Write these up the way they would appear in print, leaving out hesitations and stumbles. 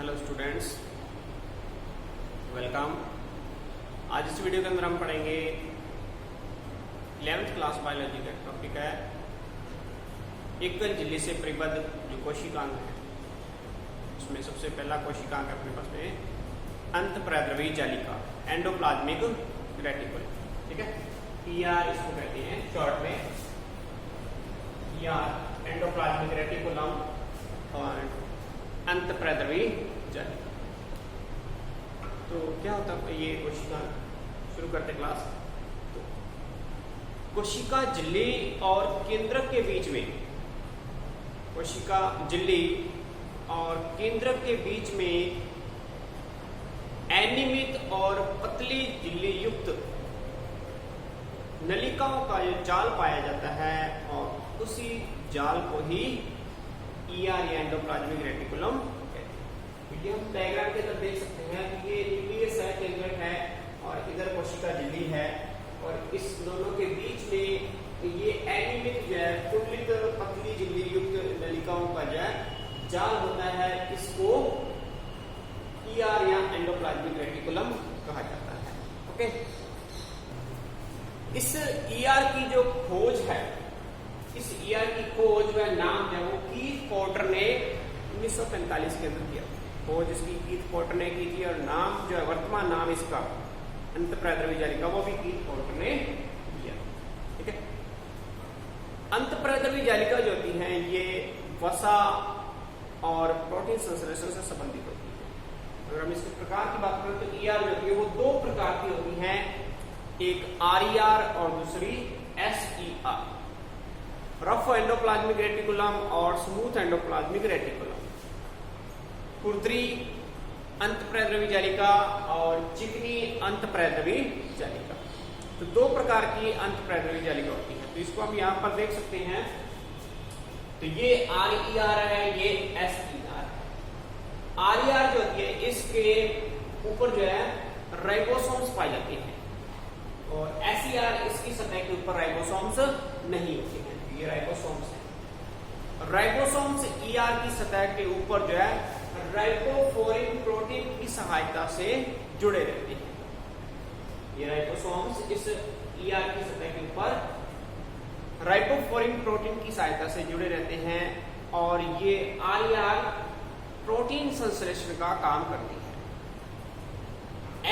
Hello students, welcome. आज इस video के अंदर हम पढ़ेंगे 11th क्लास बायोलॉजी का टॉपिक है एकल झिल्ली से परिबद्ध जो कोशिकांग है। उसमें सबसे पहला कोशिकांग है अपने पास में अंतःप्रद्रवी जालिका, एंडोप्लाज्मिक रेटिकुलम। ठीक है, ER इसको कहते हैं शॉर्ट में, ER एंडोप्लाज्मिक रेटिकुलम और अंतःप्रद्रवी जालिका। तो क्या होता है ये कोशिका? शुरू करते क्लास। तो कोशिका झिल्ली और केंद्रक के बीच में, कोशिका झिल्ली और केंद्रक के बीच में अनियमित और पतली झिल्ली युक्त नलिकाओं का जो जाल पाया जाता है और उसी जाल को ही ER या एंडोप्लाज्मिक रेटिकुलम कहते हैं। ये हम डायग्राम के अंदर देख सकते हैं कि ये न्यूक्लियस है, केंद्रक है और इधर कोशिका झिल्ली है और इस दोनों के बीच में ये अनियमित जो है कुंडलित पतली झिल्ली युक्त नलिकाओं का जो है जाल होता है। इसको ER या एंडोप्लाज्मिक रेटिकुलम कहा जाता है। ओके, इस ER की जो खोज है, इस ER की खोज व नाम है वो कीथ पोर्टर ने 1945 के अंदर किया। खोज इसकी कीथ पोर्टर ने की थी और नाम जो है, वर्तमान नाम इसका अंतःप्रद्रवी जालिका, वो भी कीथ पोर्टर ने किया। ठीक है, अंतःप्रद्रवी जालिका जो होती है ये वसा और प्रोटीन संश्लेषण से संबंधित होती है। अगर हम इसके प्रकार की बात करें तो ER जो होती है वो दो प्रकार की होती है, एक RER और दूसरी SER, रफ एंडोप्लाज्मिक रेटिकुलम और स्मूथ एंडोप्लाज्मिक रेटिकुलम। खुरदरी अंतःप्रद्रवी जालिका और चिकनी अंतःप्रद्रवी जालिका। तो दो प्रकार की अंतःप्रद्रवी जालिका होती है। तो इसको हम यहाँ पर देख सकते हैं। तो ये RER है, ये SER है। RER जो होती है इसके ऊपर जो है राइबोसोम्स पाए जाते हैं और SER इसकी सतह के ऊपर राइबोसोम्स नहीं होते हैं। ये राइबोसोम्स है। राइबोसोम्स ER की सतह के ऊपर जो है राइबोफोरिन प्रोटीन की सहायता से जुड़े रहते हैं। ये राइबोसोम्स इस ER की सतह के ऊपर राइबोफोरिन प्रोटीन की सहायता से जुड़े रहते हैं और ये RER प्रोटीन संश्लेषण का काम करती है।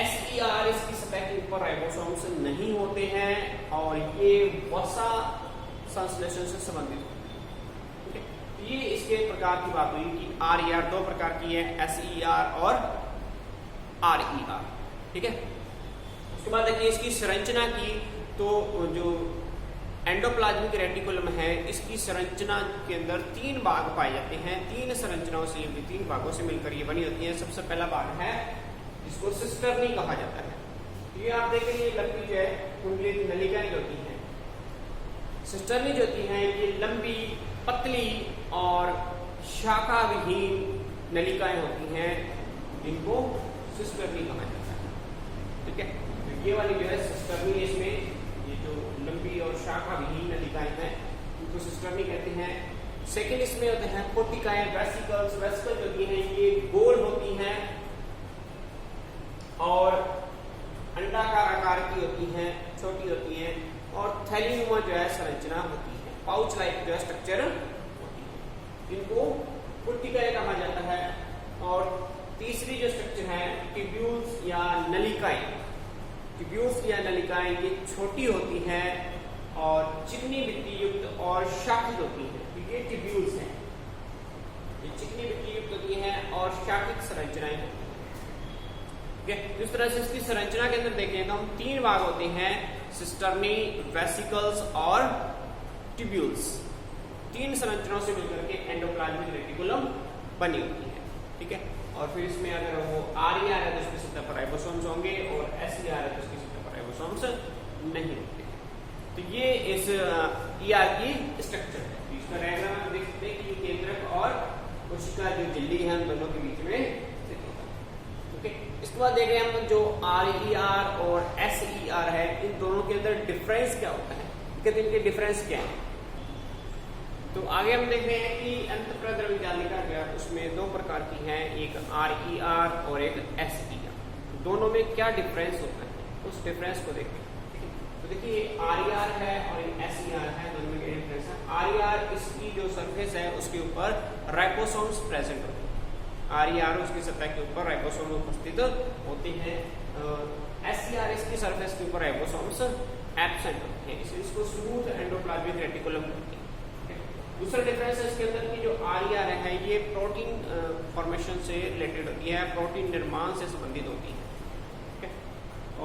SER इसकी सतह के ऊपर राइबोसोम्स नहीं होते हैं और ये वसा संश्लेषण से संबंधित होती है। ठीक है, ये इसके प्रकार की बात हुई कि RER दो प्रकार की है, SER और RER। ठीक है, उसके बाद देखिए इसकी संरचना की, तो जो एंडोप्लाज्मिक रेटिकुलम है इसकी संरचना के अंदर तीन भाग पाए जाते हैं। तीन संरचनाओं से, तीन भागों से मिलकर ये बनी होती है। सबसे पहला भाग है जिसको सिस्टर्नी कहा जाता है। ये आप देखेंगे ये लंबी जो है कुंडलित नलिकाएं होती हैं। सिस्टर्नी जो होती है ये लंबी, पतली और शाखा विहीन नलिकाएं होती हैं, जिनको सिस्टर्नी कहा जाता है। ठीक है, तो ये वाली जो है सिस्टर्नी, इसमें ये जो लंबी और शाखा विहीन नलिकाएं हैं इनको सिस्टर्नी कहते हैं। सेकेंड इसमें होते हैं कोटिकाएं, वेसिकल्स। वेसिकल जो होती हैं ये गोल होती हैं और अंडाकार आकार की होती हैं, छोटी होती हैं और थैलीनुमा जो है संरचना होती है, पाउच लाइक जो है स्ट्रक्चर होती है। इनको कोटिकाएं कहा जाता है। और तीसरी जो स्ट्रक्चर है ट्यूब्यूल्स या नलिकाएं। ट्यूब्यूल्स या नलिकाएं ये छोटी होती हैं और चिकनी भित्ति युक्त और शाखित होती हैं। ये ट्यूब्यूल्स हैं, ये चिकनी भित्ति युक्त होती हैं और शाखित संरचनाएं होती हैं। जिस तरह से इसकी संरचना के अंदर देखें तो हम तीन भाग होते हैं, सिस्टर्नी, वेसिकल्स और ट्यूब्यूल्स। तीन संरचनाओं से मिलकर के एंडोप्लाज्मिक रेटिकुलम बनी होती है। ठीक है, और फिर इसमें अगर वो RER है तो उसकी सतह पर राइबोसोम्स होंगे और SER है तो उसकी सतह पर राइबोसोम्स नहीं होते। तो ये इस ER की स्ट्रक्चर है। इसका डायग्राम आप देख सकते हैं कि केंद्रक और कोशिका जो झिल्ली है उन दोनों के बीच में स्थित होता है। ओके, इसके बाद देख रहे हैं हम जो RER और SER है, इन दोनों के अंदर डिफरेंस क्या होता है, कहते हैं इनके डिफरेंस क्या है। तो आगे हम देख रहे हैं कि अंतःप्रद्रवी जालिका जो है उसमें दो प्रकार प्रकार की हैं, एक RER और एक SER। दोनों में क्या डिफरेंस होता है, उस डिफरेंस को देखते हैं। तो देखिए RER है और SER है, दोनों में क्या डिफरेंस है। RER इसकी जो सरफेस है उसके ऊपर राइबोसोम्स प्रेजेंट होते हैं। RER उसकी सतह के ऊपर राइबोसोम उपस्थित होते हैं। SER इसकी सरफेस के ऊपर राइबोसोम्स एब्सेंट होते हैं, इसलिए इसको स्मूथ एंडोप्लाज्मिक रेटिकुलम कहते हैं। दूसरा डिफरेंस है इसके अंदर की जो RER है ये प्रोटीन फॉर्मेशन से रिलेटेड होती है, प्रोटीन निर्माण से संबंधित होती है।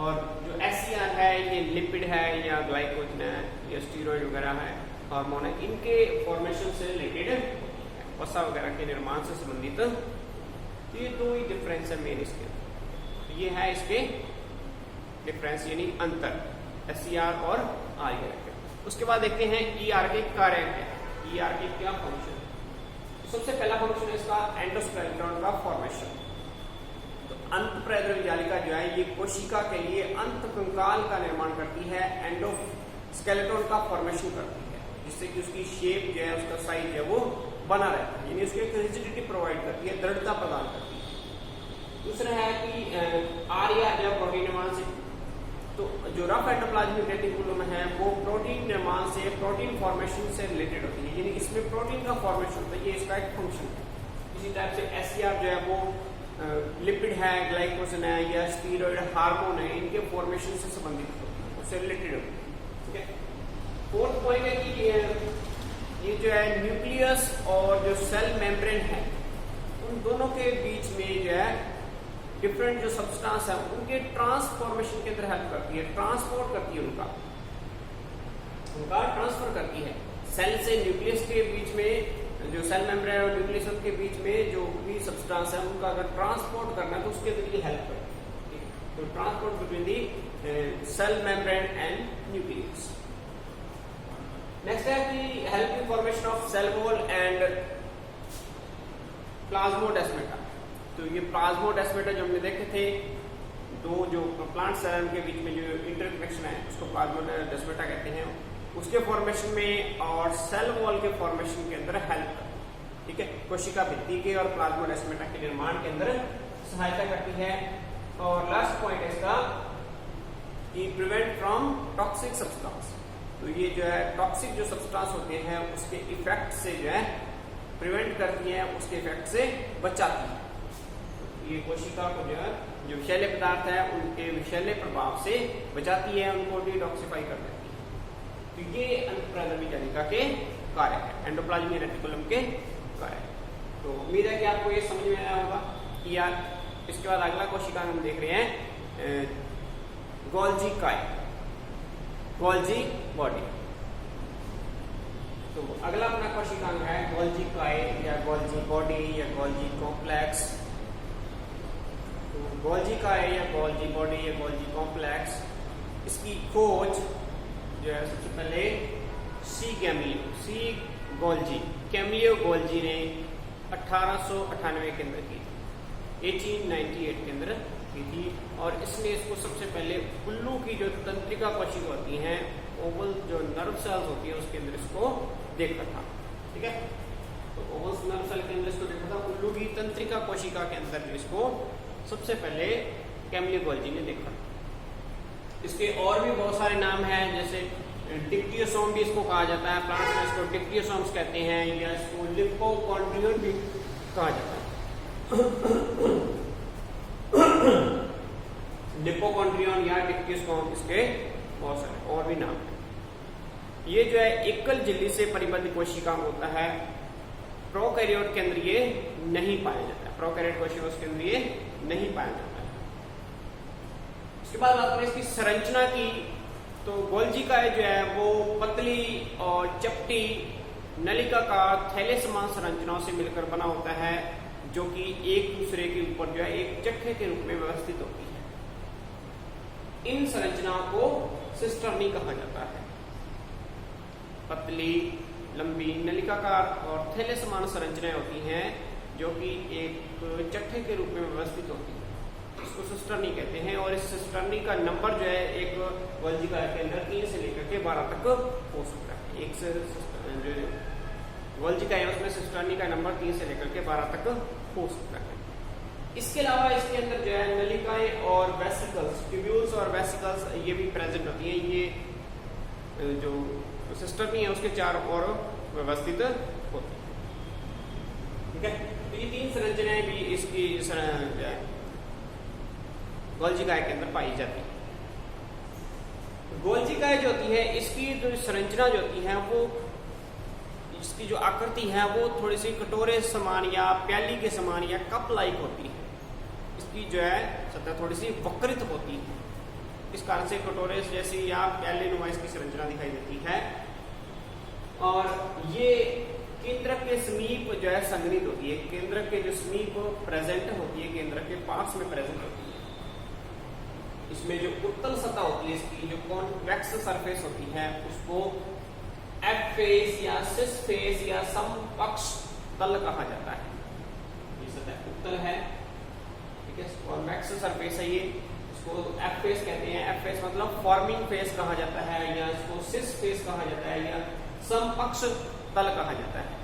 और जो SER है ये लिपिड है या ग्लाइकोजन है या स्टीरॉयड वगैरह है, हार्मोन है, इनके फॉर्मेशन से रिलेटेड होती है, वसा वगैरह के निर्माण से संबंधित। तो ये दो ही डिफरेंस है मेन इसके। तो ये है इसके डिफरेंस यानी अंतर SER और RER के। उसके बाद देखते हैं ER के कार्य क्या है, ER के क्या फंक्शन। सबसे पहला फंक्शन है इसका एंडोस्केलेटन का फॉर्मेशन। तो अंतःप्रेरक जालिका जो है ये कोशिका के लिए अंत कंकाल का निर्माण करती है, एंडोस्केलेटन का फॉर्मेशन करती है, जिससे कि उसकी शेप जो है उसका साइज है वो बना रहता है, यानी उसको एक रिजिडिटी प्रोवाइड करती है, दृढ़ता प्रदान करती है। दूसरा है कि RER जो प्रोटीन निर्माण से, तो जो रफ एंडोप्लाज्मिक रेटिकुलम है वो प्रोटीन निर्माण से, प्रोटीन फॉर्मेशन से रिलेटेड होती है, यानी इसमें प्रोटीन का फॉर्मेशन होता है, ये इसका एक फंक्शन है। इसी टाइप से SER जो है वो लिपिड है, ग्लाइकोजन है या स्टीरॉयड हार्मोन है, इनके फॉर्मेशन से संबंधित होती है, उससे रिलेटेड होती है। ठीक है। फोर्थ पॉइंट है कि ये जो है न्यूक्लियस और जो सेल मेम्ब्रेन है उन दोनों के बीच में जो है डिफरेंट जो सब्सटेंस है उनके ट्रांसफॉर्मेशन के अंदर हेल्प करती है, ट्रांसपोर्ट करती है, उनका ट्रांसफर करती है। सेल से न्यूक्लियस के बीच में, जो सेल मेम्ब्रेन और न्यूक्लियस के बीच में जो भी सब्सटेंस है उनका अगर ट्रांसपोर्ट करना है तो उसके अंदर ये हेल्प करती है। तो transport between the cell membrane and nucleus. Next है कि help in formation of cell wall and plasmodesmata. तो ये प्लाज्मोडेस्माटा जो हमने देखे थे, दो जो प्लांट सेल के बीच में जो इंटरकनेक्शन है उसको प्लाज्मोडेस्माटा कहते हैं, उसके फॉर्मेशन में और सेल वॉल के फॉर्मेशन के अंदर हेल्प करती है। ठीक है, कोशिका भित्ति के और प्लाज्मोडेस्माटा के निर्माण के अंदर सहायता करती है। और लास्ट पॉइंट है इसका कि प्रिवेंट फ्रॉम टॉक्सिक सब्सटेंस। तो ये जो है टॉक्सिक जो सब्सटेंस होते हैं उसके इफेक्ट से जो है प्रिवेंट करती है, उसके इफेक्ट से बचाती है। ये कोशिका को जो है जो विषैले पदार्थ है उनके विषैले प्रभाव से बचाती है, उनको डिटॉक्सिफाई कर देती है। तो ये अंतःप्रेरक जालिका के कार्य है, एंडोप्लाज्मिक रेटिकुलम के कार्य है। तो उम्मीद है कि आपको ये समझ में आया होगा कि यार। इसके बाद अगला कोशिका हम देख रहे हैं गोल्जी काय, गोल्जी बॉडी। तो अगला अपना कोशिकांग है गोल्जी काय या गोल्जी बॉडी या गोल्जी कॉम्प्लेक्स। तो गोल्जी काय या गोल्जी बॉडी या गोल्जी कॉम्प्लेक्स, इसकी खोज जो है सबसे पहले सी कैमियो गोल्जी ने 1898 के अंदर की, 1898 के अंदर की थी। और इसने इसको सबसे पहले उल्लू की जो तंत्रिका कोशिका होती हैं, ओवल जो नर्व सेल्स होती है उसके अंदर इसको देखा था। ठीक है, तो ओवल नर्व सेल के अंदर इसको देखा था, उल्लू की तंत्रिका कोशिका के अंदर इसको सबसे पहले कैमियो गोल्जी ने देखा। इसके और भी बहुत सारे नाम हैं, जैसे डिक्टियोसोम भी इसको कहा जाता है, प्लांट्स में इसको डिक्टियोसोम्स कहते हैं, या इसको लिपोकॉन्ड्रियन भी कहा जाता है। लिपोकॉन्ड्रियन या डिक्टियोसोम, इसके बहुत सारे और भी नाम हैं। ये जो है एकल झिल्ली से परिबद्ध कोशिका होता है, प्रोकैरियोट के अंदर ये नहीं पाया जाता है, प्रोकैरियोट कोशिका के अंदर ये नहीं पाया जाता है। उसके बाद बात करें इसकी संरचना की, तो गोल्जी काय जो है वो पतली और चपटी नलिकाकार थैले समान संरचनाओं से मिलकर बना होता है, जो कि एक दूसरे के ऊपर जो है एक चक्के के रूप में व्यवस्थित होती है। इन संरचनाओं को सिस्टर्नी कहा जाता है। पतली, लंबी, नलिकाकार और थैले समान संरचनाएं होती हैं जो कि एक चट्टे के रूप में व्यवस्थित होती है, इसको सिस्टर्नी कहते हैं। और इस सिस्टर्नी का नंबर जो है एक गोल्जी काय के अंदर 3 से लेकर के 12 तक हो सकता है। एक से गोल्जी का है उसमें सिस्टर्नी का नंबर 3 से लेकर के 12 तक हो सकता है। इसके अलावा इसके अंदर जो है नलिकाएं और वेसिकल्स, ट्यूब्यूल्स और वेसिकल्स ये भी प्रेजेंट होती हैं। ये जो सिस्टर्नी है उसके चारों ओर व्यवस्थित होती है। ठीक है, तो ये 3 संरचनाएं भी इसकी गोल्जी काय के अंदर पाई जाती है। गोल्जी काय जो होती है इसकी जो संरचना जो होती है वो, इसकी जो आकृति है वो थोड़ी सी कटोरे समान या प्याली के समान या कप लाइक होती है। इसकी जो है सतह थोड़ी सी वक्रित होती है, इस कारण से कटोरे जैसी या प्याले नुमा इसकी संरचना दिखाई देती है। और ये केंद्र के समीप जो है संग्रहित होती है, केंद्र के जो समीप प्रेजेंट होती है, केंद्र के पास में प्रेजेंट होती है। इसमें जो उत्तल सतह होती है, इसकी जो कॉन्वेक्स सरफेस होती है उसको एफ फेस या सिस फेस या समपक्ष तल कहा जाता है। ये सतह उत्तल है, ठीक है, कॉन्वेक्स सरफेस है ये, इसको एफ फेस कहते हैं। एफ फेस मतलब फॉर्मिंग फेस कहा जाता है, या इसको सिस फेस कहा जाता है, या समपक्ष तल कहा जाता है।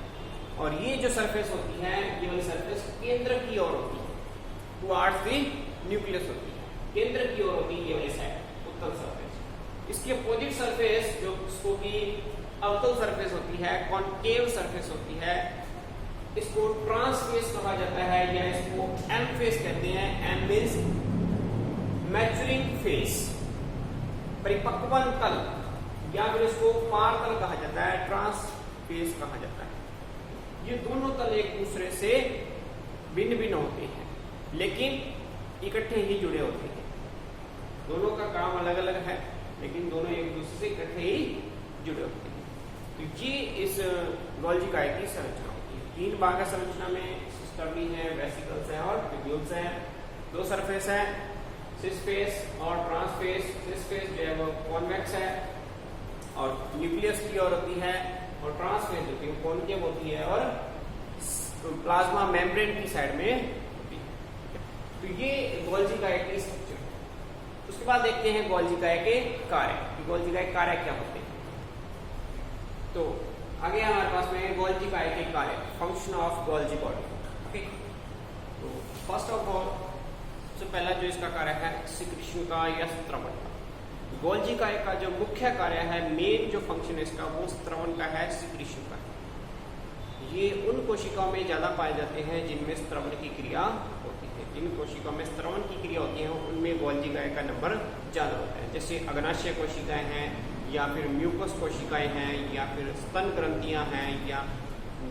और ये जो सरफेस होती है, ये वाली सरफेस केंद्र की ओर होती है, टुवर्ड्स द न्यूक्लियस होती है, केंद्र की ओर होती है ये वाली साइड उत्तल सरफेस। इसकी अपोजिट सरफेस जो इसको की अवतल सरफेस होती है, कॉन्केव सरफेस होती है, इसको ट्रांसफेस कहा जाता है, या इसको एम फेस कहते हैं। एम मींस मैच्योरिंग फेस, परिपक्वन तल, या फिर इसको पार तल कहा जाता है, ट्रांसफेस कहा जाता है। ये दोनों तल एक दूसरे से भिन्न भिन्न होते हैं, लेकिन इकट्ठे ही जुड़े होते हैं। दोनों का काम अलग अलग है, लेकिन दोनों एक दूसरे से इकट्ठे ही जुड़े होते हैं। तो ये इस गोल्जी काय की संरचना होती है। 3 भाग है संरचना में, सिस्टर्नी है, वेसिकल्स है और ट्यूब्यूल्स है। 2 सरफेस है, सिस फेस और ट्रांसफेस। सिस फेस जो है वो कॉन्वेक्स है और न्यूक्लियस की ओर होती है, और ट्रांसफेस जो है कॉनकेव होती है और प्लाज्मा मेम्ब्रेन की साइड में होती है। तो ये गोल्जी काय की स्ट्रक्चर। उसके बाद देखते हैं गोल्जी काय के कार्य। गोल्जी काय कार्य क्या होते हैं। तो आगे हमारे पास में गोल्जी काय के कार्य, function of Golgi body. Okay, तो फर्स्ट ऑफ ऑल सबसे पहला जो इसका कार्य है सिक्रीशन का या स्त्रवण का। गोल्जी काय का जो मुख्य कार्य है, मेन जो फंक्शन है इसका, वो स्त्रवण का है, सिक्रीशन का। ये उन कोशिकाओं में ज्यादा पाए जाते हैं जिनमें स्त्रवण की क्रिया होती है। जिन कोशिकाओं में स्त्रवण की क्रिया होती है उनमें गोल्जी काय का नंबर ज्यादा होता है। जैसे अग्नाशय कोशिकाएं हैं, या फिर म्यूकस कोशिकाएं हैं, या फिर स्तन ग्रंथियां हैं, या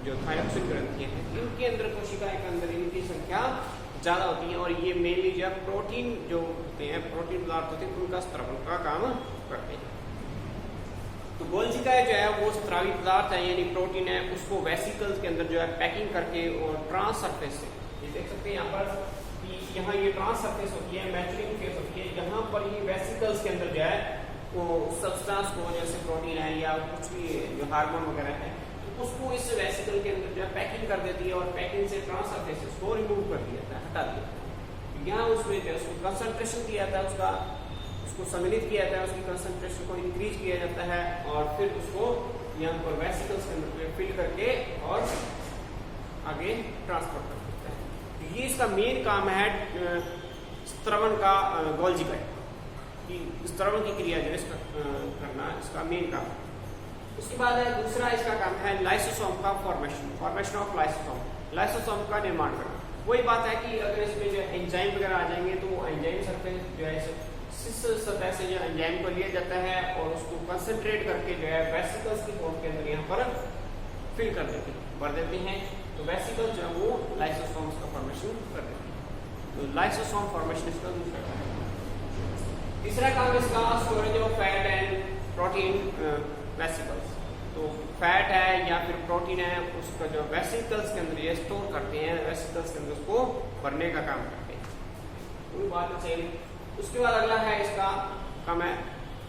जो थायरॉक्सिन ग्रंथियां हैं, इनके अंदर कोशिकाएं के अंदर इनकी संख्या ज्यादा होती है। और ये मेनली जो प्रोटीन जो होते हैं, प्रोटीन पदार्थ होते हैं, उनका स्त्रवण का काम करते हैं। तो गोल्जी काय जो है वो स्त्रावी पदार्थ है, यानी प्रोटीन है, उसको वेसिकल्स के अंदर जो है पैकिंग करके और ट्रांस सरफेस से, ये देख सकते हैं यहाँ पर कि यहाँ ये ट्रांस सरफेस होती है, मैच्योरिंग फेस होती है, यहाँ पर ये वेसिकल्स के अंदर जो है वो सब्सटेंस को, जैसे प्रोटीन है या कुछ भी जो हार्मोन वगैरह है, तो उसको इस वेसिकल के अंदर जो है पैकिंग कर देती है, और पैकिंग से ट्रांस सरफेसेस को रिमूव कर दिया जाता है, हटा दिया जाता है। यहाँ उसमें जो है उसको कंसंट्रेशन किया जाता है, उसको सम्मिलित किया जाता है, उसकी कंसंट्रेशन को इंक्रीज किया जाता है, और फिर उसको यहाँ पर वेसिकल्स के अंदर फिल करके और आगे ट्रांसफर कर देता है। तो ये इसका मेन काम है स्त्रवण का, गोल्जी काय की स्त्रवण की क्रिया जो है करना इसका मेन काम है। उसके बाद है दूसरा इसका काम है लाइसोसोम का फॉर्मेशन ऑफ लाइसोसोम, लाइसोसोम का निर्माण करना। वही बात है कि अगर इसमें जो एंजाइम वगैरह आ जाएंगे तो वो एंजाइम सरफेस जो है सिस सतह से जो एंजाइम को लिया जाता है और उसको कंसंट्रेट करके जो है वेसिकल्स की फॉर्म के अंदर यहाँ पर फिल कर देते हैं, भर देते हैं। तो वेसिकल्स जो है वो लाइसोसोम्स का फॉर्मेशन कर देते हैं। तो लाइसोसोम फॉर्मेशन इसका दूसरा काम है। तीसरा काम इसका storage of fat and protein vesicles. तो फैट है या फिर प्रोटीन है, उसका जो वेसिकल्स के अंदर ये स्टोर करते हैं, वेसिकल्स के अंदर उसको भरने का काम करते हैं। वो बात सेम। उसके बाद अगला है इसका काम है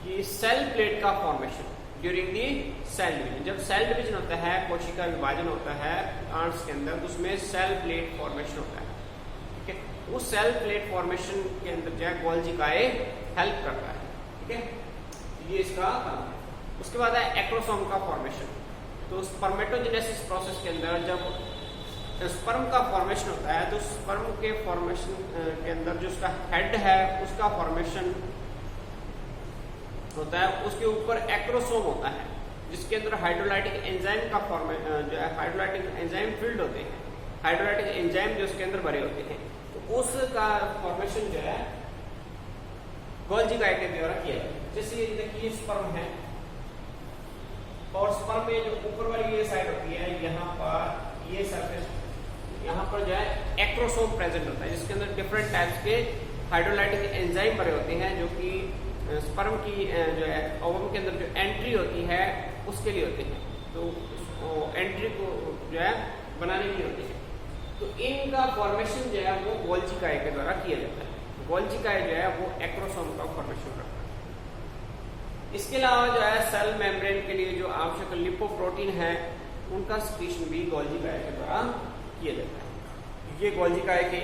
कि सेल प्लेट का formation during the cell division. जब सेल डिवीजन होता है, कोशिका विभाजन होता है प्लांट्स के अंदर, तो उसमें सेल प्लेट फॉर्मेशन होता है। ठीक है, उस सेल प्लेट फॉर्मेशन के अंदर जो है गोल्जी काय हेल्प करता है। ठीक है, ये इसका काम है। उसके बाद है एक्रोसोम का फॉर्मेशन। तो स्पर्मेटोजेनेसिस प्रोसेस के अंदर जब स्पर्म का फॉर्मेशन होता है तो स्पर्म के फॉर्मेशन के अंदर जो उसका हेड है उसका फॉर्मेशन होता है, उसके ऊपर एक्रोसोम होता है जिसके अंदर हाइड्रोलाइटिक एंजाइम का जो है हाइड्रोलाइटिक एंजाइम फील्ड होते हैं, हाइड्रोलाइटिक एंजाइम जो उसके अंदर भरे होते हैं, तो उसका फॉर्मेशन जो है गोल्जी काई के द्वारा किया जाता है। जैसे ये देखिए स्पर्म है और स्पर्म में जो ऊपर वाली ये साइड होती है, यहाँ पर ये सरफेस, यहाँ पर जो है एक्रोसोम प्रेजेंट होता है जिसके अंदर डिफरेंट टाइप्स के हाइड्रोलाइटिक एंजाइम भरे होते हैं जो कि स्पर्म की जो है ओवम के अंदर जो एंट्री होती है उसके लिए होते हैं, तो एंट्री को जो है बनाने के लिए होते हैं। तो इनका फॉर्मेशन जो है वो गोल्जी काई के द्वारा किया जाता है। गोल्जी काई जो है वो एक्रोसोम का फॉर्मेशन करता है। इसके अलावा जो है सेल मेम्ब्रेन के लिए जो आवश्यक लिपोप्रोटीन है उनका सिक्रीशन भी गोल्जी काई के द्वारा किया जाता है। ये गोल्जी काई के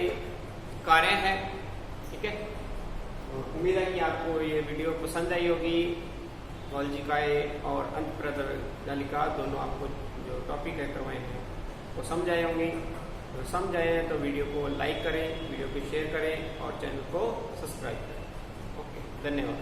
कार्य है। ठीक है, उम्मीद है कि आपको ये वीडियो पसंद आई होगी। गोल्जी काई और अंतःप्रदर जालिका दोनों आपको जो टॉपिक है करवाए हैं वो समझ आए होंगे। तो समझ आए हैं तो वीडियो को लाइक करें, वीडियो को शेयर करें और चैनल को सब्सक्राइब करें। ओके, धन्यवाद।